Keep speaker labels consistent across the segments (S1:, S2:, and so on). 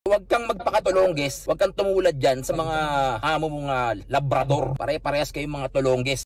S1: Huwag kang magpakatulongges, huwag kang tumulad dyan sa mga amo mong labrador. Pare-parehas kayong mga tulongges.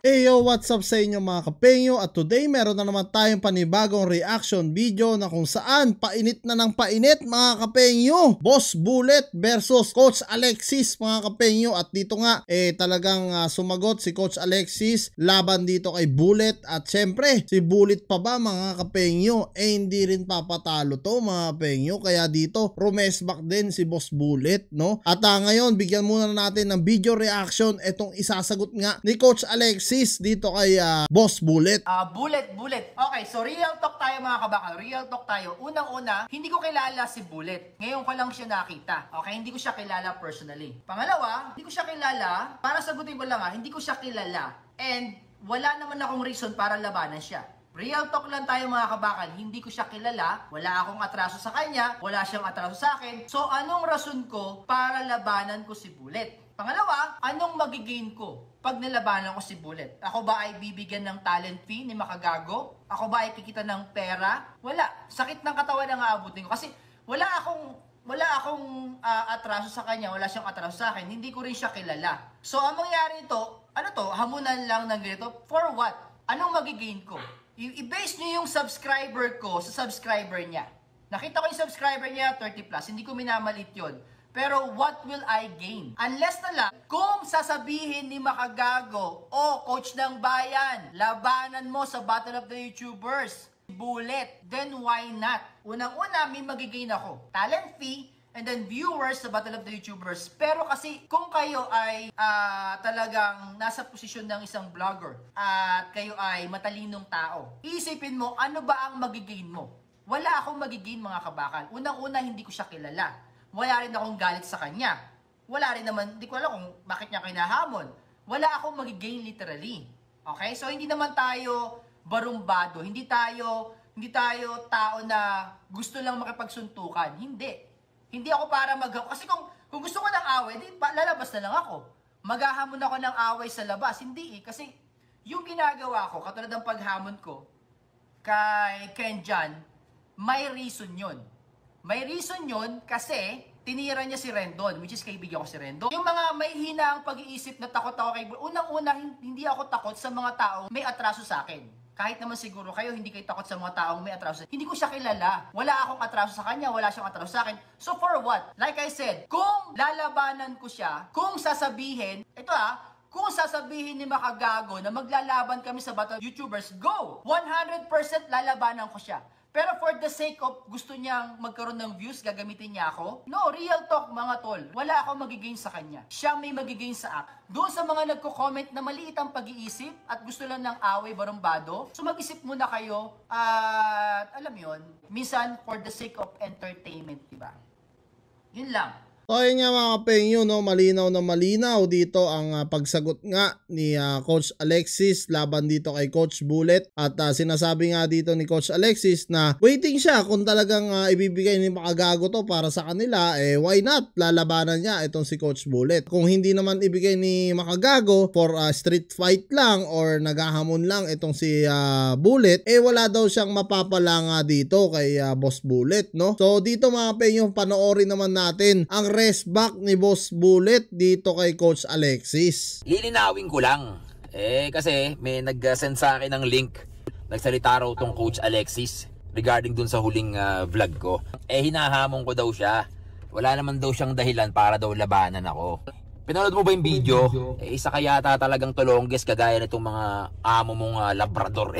S2: Hey yo, what's up sa inyo mga kapengyo? At today meron na naman tayong panibagong reaction video na kung saan painit na ng painit mga kapengyo. Boss Bullet versus Coach Alexis mga kapengyo. At dito nga talagang sumagot si Coach Alexis laban dito kay Bullet. At syempre si Bullet pa ba mga kapengyo? Hindi rin papatalo to mga kapengyo. Kaya dito rumesback din si Boss Bullet, no? At ngayon bigyan muna natin ng video reaction itong isasagot nga ni Coach Alexis dito kay Boss Bullet.
S3: Bullet. Okay, so real talk tayo mga kabakal. Real talk tayo. Unang-una, hindi ko kilala si Bullet. Ngayon ko lang siya nakita. Okay, hindi ko siya kilala personally. Pangalawa, hindi ko siya kilala. Para sagutin ko lang hindi ko siya kilala. And wala naman akong reason para labanan siya. Real talk lang tayo mga kabakal. Hindi ko siya kilala. Wala akong atraso sa kanya. Wala siyang atraso sa akin. So anong rason ko para labanan ko si Bullet? Pangalawa, anong magigain ko pag nilabanan ko si Bullet? Ako ba ay bibigyan ng talent fee ni Makagago? Ako ba ay kikita ng pera? Wala. Sakit ng katawan ang aabutin ko. Kasi wala akong atraso sa kanya. Wala siyang atraso sa akin. Hindi ko rin siya kilala. So ang mangyari ito, hamunan lang ng ganito. For what? Anong magigain ko? I-base nyo yung subscriber ko sa subscriber niya. Nakita ko yung subscriber niya, 30+. Hindi ko minamalit yun. Pero what will I gain? Unless na lang, kung sasabihin ni Makagago, coach ng bayan, labanan mo sa Battle of the YouTubers, Bullet, then why not? Unang-una, may magigain ako. Talent fee, and then viewers sa Battle of the YouTubers. Pero kasi kung kayo ay talagang nasa posisyon ng isang vlogger at kayo ay matalinong tao, isipin mo, ano ba ang magigain mo? Wala akong magigain mga kabakal. Unang-una, hindi ko siya kilala. Wala rin akong galit sa kanya. Wala rin naman, hindi ko alam kung bakit niya kinahamon. Wala akong magigain literally. Okay? So hindi naman tayo barumbado. Hindi tayo tao na gusto lang makipagsuntukan. Hindi ako para kasi kung gusto ko ng away, lalabas na lang ako. Maghahamon ako ng away sa labas. Hindi kasi yung ginagawa ko, katulad ng paghamon ko kay Ken Jan, may reason yun. May reason yun kasi tinira niya si Rendon, which is kaibigan ko si Rendon. Yung mga may hinaang pag-iisip na takot ako kay Bullet, unang-una hindi ako takot sa mga taong may atraso sa akin. Kahit naman siguro kayo hindi kayo takot sa mga taong may atraso. Hindi ko siya kilala. Wala akong atraso sa kanya, wala siyang atraso sa akin. So for what? Like I said, kung lalabanan ko siya, kung sasabihin, kung sasabihin ni Makagago na maglalaban kami sa Battle YouTubers, go! 100% lalabanan ko siya. Pero for the sake of gusto niyang magkaroon ng views, gagamitin niya ako? No, real talk mga tol. Wala akong magigain sa kanya. Siya may magigain sa akin. Doon sa mga nagko-comment na maliit ang pag-iisip at gusto lang ng away barumbado, so mag-isip muna kayo at alam yon, minsan for the sake of entertainment, diba? Yun lang.
S2: So ayun nga mga kapengyo, no, malinaw na malinaw dito ang pagsagot nga ni Coach Alexis laban dito kay Coach Bullet. At sinasabi nga dito ni Coach Alexis na waiting siya kung talagang ibibigay ni Makagago to para sa kanila, why not? Lalabanan niya itong si Coach Bullet. Kung hindi naman ibigay ni Makagago for street fight lang or naghahamon lang itong si Bullet, wala daw siyang mapapala nga dito kay Boss Bullet, no? So dito mga kapengyo, panoorin naman natin ang rest back ni Boss Bullet dito kay Coach Alexis.
S1: Lilinawin ko lang. Kasi may nag-send sa akin ng link. Nagsalita raw tong Coach Alexis regarding dun sa huling vlog ko. Hinahamon ko daw siya. Wala naman daw siyang dahilan para daw labanan ako. Pinanood mo ba yung video? Isa kaya talagang tulongges kagaya nitong mga amo mong labrador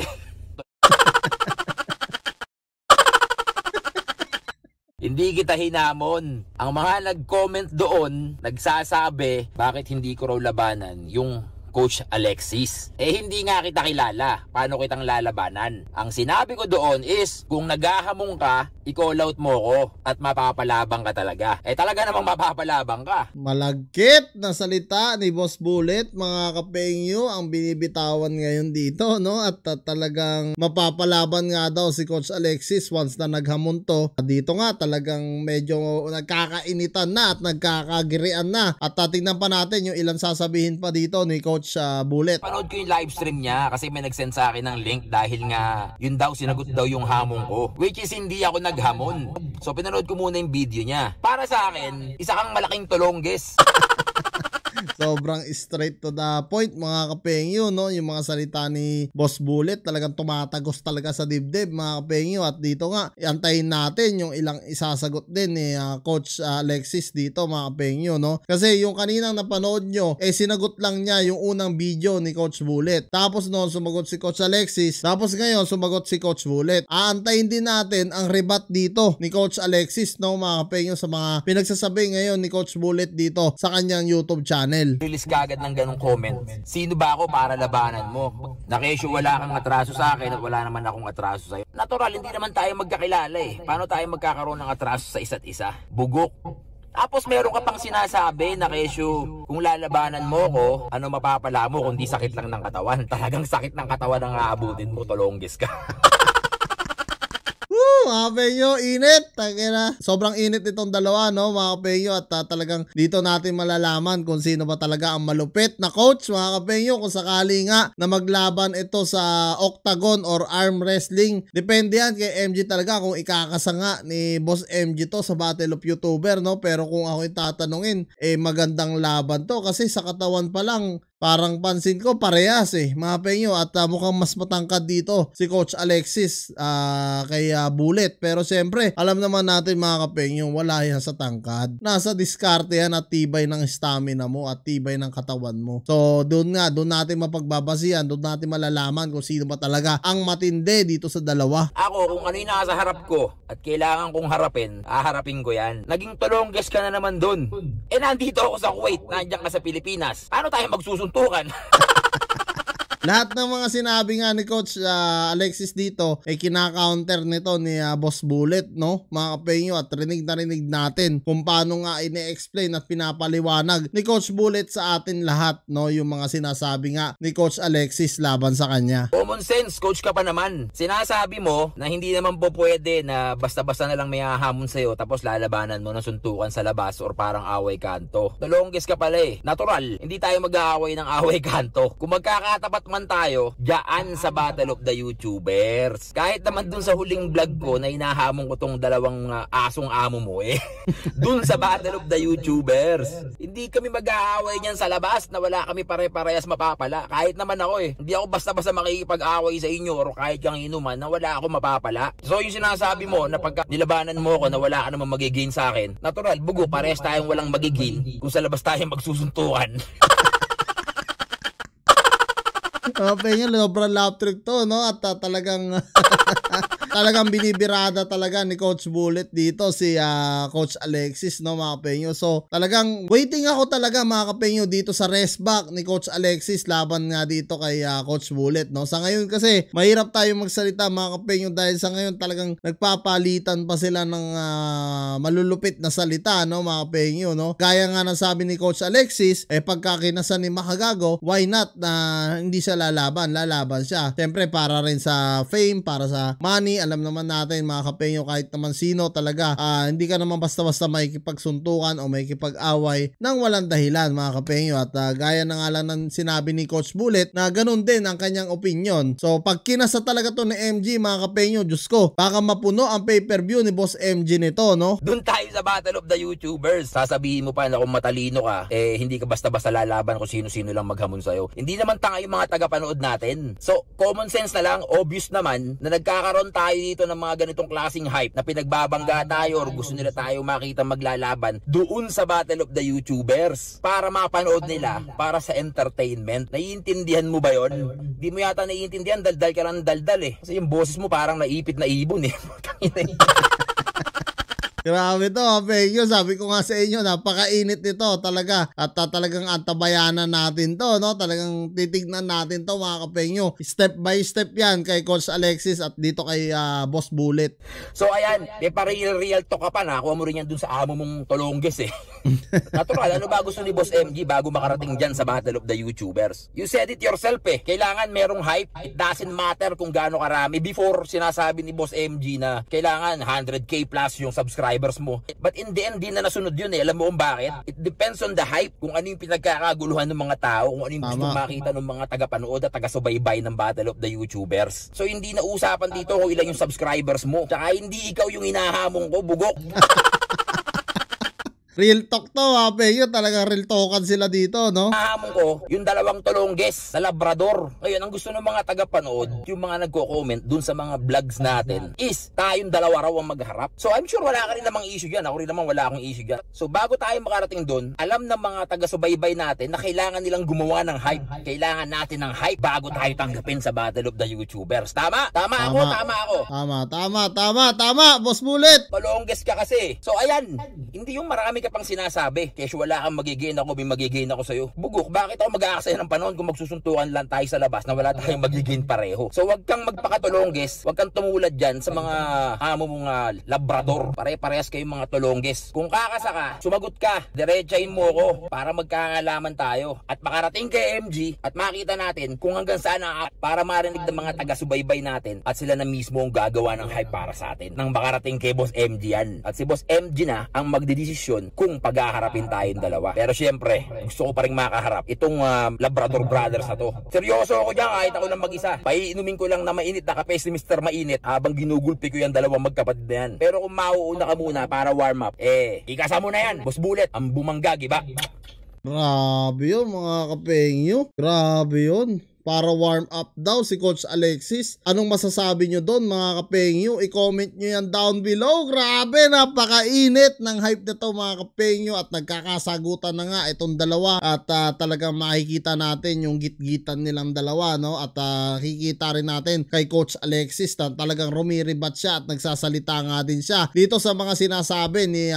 S1: Hindi kita hinamon. Ang mga nag-comment doon, nagsasabi, bakit hindi ko raw labanan yung Coach Alexis. Hindi nga kita kilala. Paano kitang lalabanan? Ang sinabi ko doon is, kung naghahamon ka, i-call out mo ko at mapapalabang ka talaga. Eh talaga namang mapapalabang ka.
S2: Malagkit na salita ni Boss Bullet, mga kapengyo, ang binibitawan ngayon dito, no? At talagang mapapalaban nga daw si Coach Alexis once na naghamon to. Dito nga talagang medyo nagkakainitan na at nagkakagirian na. At tingnan pa natin yung ilang sasabihin pa dito ni Coach Bullet.
S1: Panood ko yung live stream niya kasi may nag-send sa akin ng link dahil nga yun daw sinagot daw yung hamon ko. Which is hindi ako naghamon. So pinanood ko muna yung video niya. Para sa akin, isa kang malaking tulongges.
S2: Sobrang straight to the point, mga kapengyo, no? Yung mga salita ni Boss Bullet talagang tumatagos talaga sa dibdib, mga kapengyo. At dito nga, antayin natin yung ilang isasagot din ni Coach Alexis dito, mga kapengyo, no? Kasi yung kaninang napanood nyo, sinagot lang niya yung unang video ni Coach Bullet. Tapos noon sumagot si Coach Alexis. Tapos ngayon sumagot si Coach Bullet. Aantayin din natin ang rebat dito ni Coach Alexis, no, mga kapengyo, sa mga pinagsasabi ngayon ni Coach Bullet dito sa kanyang YouTube channel.
S1: Release ka agad ng ganong comment. Sino ba ako para labanan mo? Nakesyo wala kang atraso sa akin at wala naman akong atraso sa'yo. Natural, hindi naman tayo magkakilala eh. Paano tayo magkakaroon ng atraso sa isa't isa? Bugok. Tapos meron ka pang sinasabi na kesyo, kung lalabanan mo ko, ano mapapala mo kundi sakit lang ng katawan. Talagang sakit ng katawan ang aabutin mo, tulonggis ka.
S2: Mga kapengyo, init. Tangina. Sobrang init itong dalawa, no, mga kapengyo. At talagang dito natin malalaman kung sino ba talaga ang malupit na coach, mga kapengyo. Kung sakali nga na maglaban ito sa octagon or arm wrestling, depende yan kay MG talaga kung ikakasa nga ni Boss MG to sa Battle of YouTuber, no. Pero kung ako tatanungin, magandang laban to kasi sa katawan pa lang parang pansin ko parehas mga pengyo. At mukhang mas matangkad dito si Coach Alexis kay Bullet. Pero siyempre alam naman natin, mga kapengyo, wala yan sa tangkad. Nasa diskarte yan at tibay ng stamina mo at tibay ng katawan mo. So doon natin mapagbabasihan, doon natin malalaman kung sino ba talaga ang matindi dito sa dalawa.
S1: Ako, kung ano yung nasa harap ko at kailangan kong harapin, haharapin ko yan. Naging tulongges ka na naman dun. Nandito ako sa Kuwait, nandiyan ka sa Pilipinas. Paano tayo magsusuntukan?
S2: Lahat ng mga sinabi nga ni Coach Alexis dito kinaka-counter nito ni Boss Bullet, no, mga kapengyo. At rinig na rinig natin kung paano nga ine-explain at pinapaliwanag ni Coach Bullet sa atin lahat, no, yung mga sinasabi nga ni Coach Alexis laban sa kanya.
S1: Common sense, coach ka pa naman. Sinasabi mo na hindi naman po pwede na basta-basta na lang may hahamon sa'yo tapos lalabanan mo ng suntukan sa labas or parang away kanto. Tulongges ka pala Natural, hindi tayo mag-aaway ng away kanto. Kung magkakatapat man tayo diyan sa Battle of the YouTubers. Kahit naman dun sa huling vlog ko na inahamon ko tong dalawang asong amo mo dun sa Battle of the YouTubers. Hindi kami mag-aaway niyan sa labas na wala kami pare-parehas mapapala. Kahit naman ako hindi ako basta-basta makikipag-away sa inyo or kahit kang inuman na wala ako mapapala. So yung sinasabi mo na pagka nilabanan mo ko na wala ka naman magigain sa akin, natural, bugo, parehas tayong walang magigain kung sa labas tayo magsusuntukan.
S2: Penyo, sobrang lap trick to, no? At talagang talagang binibirada talaga ni Coach Bullet dito si Coach Alexis, no, mga kapengyo. So talagang waiting ako talaga, mga kapengyo, dito sa rest back ni Coach Alexis laban nga dito kay Coach Bullet, no. Sa ngayon kasi mahirap tayo magsalita, mga kapengyo, dahil sa ngayon talagang nagpapalitan pa sila ng malulupit na salita, no, mga kapengyo, no. Gaya nga ng sabi ni Coach Alexis, pagka kinasan ni Makagago, why not na hindi siya lalaban siya. Siyempre para rin sa fame, para sa money. Alam naman natin, mga kapengyo, kahit naman sino talaga, hindi ka naman basta-basta makikipagsuntukan o makikipag-away nang walang dahilan, mga kapengyo. At gaya na nga lang ng sinabi ni Coach Bullet na ganun din ang kanyang opinion. So pag kinasa talaga to ni MG, mga kapengyo, Diyos ko, baka mapuno ang pay-per-view ni Boss MG nito, no?
S1: Doon tayo sa Battle of the YouTubers. Sasabihin mo pa na kung matalino ka, hindi ka basta-basta lalaban kung sino-sino lang maghamon sa'yo. Hindi naman tanga yung mga tagapanood natin. So common sense na lang, obvious naman na nagkakaroon tayo dito ng mga ganitong klaseng hype na pinagbabangga tayo or gusto nila tayo makita maglalaban doon sa Battle of the YouTubers para mapanood nila, para sa entertainment. Naiintindihan mo ba yon? Di mo yata naiintindihan, daldal ka lang daldal Kasi yung boses mo parang naipit na ibon
S2: Grabe to, Kapengyo. Sabi ko nga sa inyo, napakainit nito talaga. At talagang antabayanan natin to, no? Talagang titignan natin to, mga Kapengyo. Step by step yan kay Coach Alexis at dito kay Boss Bullet.
S1: So ayan, may real talk ka pa, nakuha mo rin yan dun sa amo mong Tolongges eh. Natural, ano ba gusto ni Boss MG bago makarating dyan sa Battle of the YouTubers? You said it yourself eh. Kailangan merong hype. It doesn't matter kung gaano karami. Before, sinasabi ni Boss MG na kailangan 100k plus yung subscribers mo. But in the end, di na nasunod yun eh. Alam mo kung bakit? It depends on the hype. Kung ano yung pinagkakaguluhan ng mga tao, kung ano yung gusto makita ng mga taga-panood at taga-subaybay ng Battle of the YouTubers. So hindi na usapan dito kung ilan yung subscribers mo. Tsaka hindi ikaw yung hinahamon ko, bugok.
S2: Real talk to, Kapengyo. Talagang real talkan sila dito, no?
S1: Hinahamon ko yung dalawang Tolongges na Labrador. Ngayon, ang gusto ng mga taga-panood, yung mga nagko-comment dun sa mga vlogs natin, is tayong dalawa raw ang magharap. So I'm sure wala ka rin namang issue yan. Ako rin naman wala akong issue yan. So bago tayo makarating dun, alam ng mga taga-subaybay natin na kailangan nilang gumawa ng hype. Kailangan natin ng hype bago tayo tanggapin sa Battle of the YouTubers. Tama? Tama ako, tama ako.
S2: Tama, Boss Bullet.
S1: Tolongges ka kasi. So ayan, hindi yung marami ka pang sinasabi. Kesyo wala kang magigain ako, may magigain ako sa'yo. Bugok, bakit ako mag-aaksaya ng panahon kung magsusuntukan lang tayo sa labas na wala tayong magigain pareho? So wag kang magpakatolongges, wag kang tumulad dyan sa mga amo mong Labrador. Pare-parehas kayong mga Tolongges. Kung kakasa ka, sumagot ka, diretsahin mo ko para magkakalaman tayo at makarating kay MG at makita natin kung hanggang saan para marinig ng mga taga-subaybay natin at sila na mismo ang gagawa ng hype para sa atin nang makarating kay Boss MG yan. At si Boss MG na ang magdedesisyon kung paghaharapin tayong dalawa. Pero syempre, gusto ko pa rin makaharap itong Labrador Brothers na to. Seryoso ako dyan kahit ako lang mag-isa. Paiinumin ko lang na mainit na kape si Mr. Mainit habang ginugulpi ko yung dalawang magkapatid na yan. Pero kung mauuna ka muna para warm up, ikasa mo na yan, Boss Bullet, ang bumanggag, iba?
S2: Grabe yun, mga Kapengyo. Grabe yun. Para warm up daw si Coach Alexis. Anong masasabi nyo doon, mga Kapengyo? I-comment nyo yan down below. Grabe, napakainit ng hype nito, mga Kapengyo. At nagkakasagutan na nga itong dalawa. At talagang makikita natin yung gitgitan nilang dalawa, no? At kikita rin natin kay Coach Alexis na talagang rumiribat siya at nagsasalita nga din siya dito sa mga sinasabi ni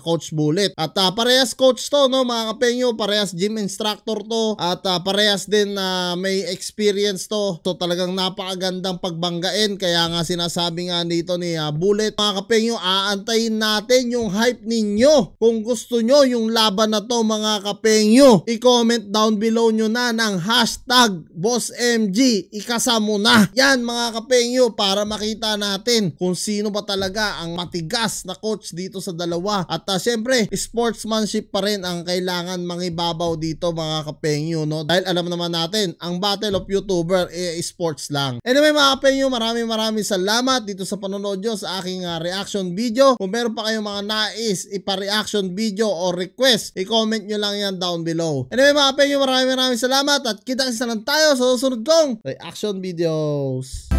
S2: Coach Bullet. At parehas coach to, no, mga Kapengyo? Parehas gym instructor to. At parehas din may experience to. So talagang napakagandang pagbanggain. Kaya nga sinasabi nga dito ni Bullet, mga Kapengyo, aantayin natin yung hype ninyo. Kung gusto nyo yung laban na to, mga Kapengyo, i-comment down below nyo na ng hashtag BossMG. Ikasamo na. Yan, mga Kapengyo, para makita natin kung sino ba talaga ang matigas na coach dito sa dalawa. At syempre, sportsmanship pa rin ang kailangan mangibabaw dito, mga Kapengyo, no? Dahil alam naman natin, ang Battle of YouTuber sports lang. Anyway, mga Kapengyo, maraming salamat dito sa panonood nyo sa aking reaction video. Kung meron pa kayong mga nais ipa-reaction video or request, i-comment nyo lang yan down below. Anyway, mga Kapengyo, maraming salamat at kita-kita lang tayo sa susunod kong reaction videos.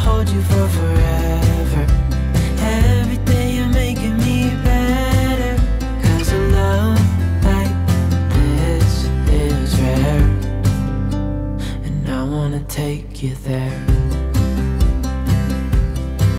S4: Hold you for forever. Every day you're making me better. 'Cause a love like this is rare, and I wanna take you there.